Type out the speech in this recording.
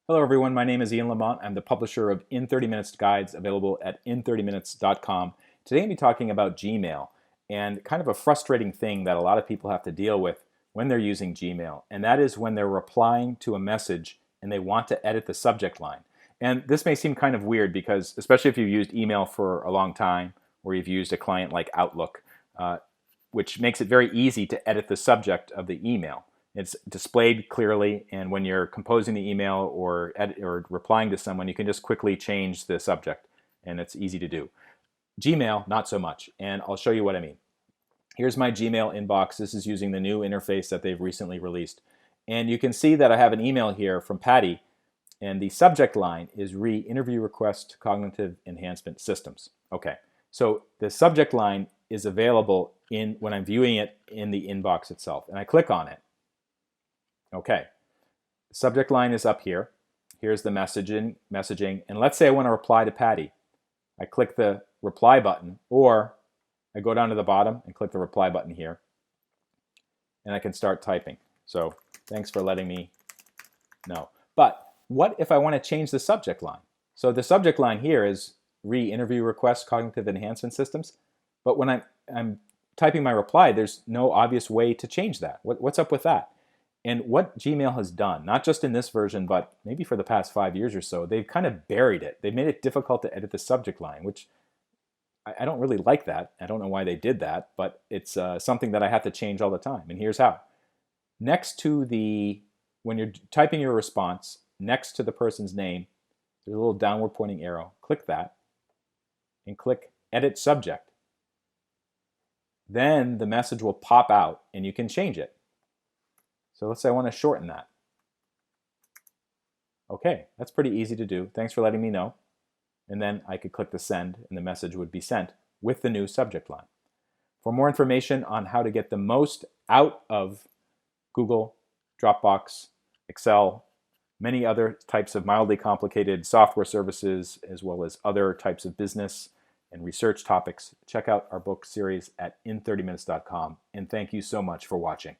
Hello everyone, my name is Ian Lamont. I'm the publisher of In 30 Minutes Guides, available at in30minutes.com. Today I'm going to be talking about Gmail and kind of a frustrating thing that a lot of people have to deal with when they're using Gmail, and that is when they're replying to a message and they want to edit the subject line. And this may seem kind of weird because, especially if you've used email for a long time or you've used a client like Outlook, which makes it very easy to edit the subject of the email. It's displayed clearly, and when you're composing the email or replying to someone, you can just quickly change the subject, and it's easy to do. Gmail, not so much, and I'll show you what I mean. Here's my Gmail inbox. This is using the new interface that they've recently released. And you can see that I have an email here from Patty, and the subject line is interview request cognitive enhancement systems. Okay, so the subject line is available when I'm viewing it in the inbox itself, and I click on it. Okay, the subject line is up here. Here's the messaging, and let's say I want to reply to Patty. I click the reply button, or I go down to the bottom and click the reply button here, and I can start typing. So thanks for letting me know. But what if I want to change the subject line? So the subject line here is interview request cognitive enhancement systems, but when I'm typing my reply, there's no obvious way to change that. What's up with that? And what Gmail has done, not just in this version, but maybe for the past 5 years or so, they've kind of buried it. They've made it difficult to edit the subject line, which I don't really like that. I don't know why they did that, but it's something that I have to change all the time. And here's how. When you're typing your response, next to the person's name, there's a little downward pointing arrow. Click that and click Edit Subject. Then the message will pop out and you can change it. So let's say I want to shorten that. Okay, that's pretty easy to do. Thanks for letting me know. And then I could click the send and the message would be sent with the new subject line. For more information on how to get the most out of Google, Dropbox, Excel, many other types of mildly complicated software services, as well as other types of business and research topics, check out our book series at in30minutes.com. And thank you so much for watching.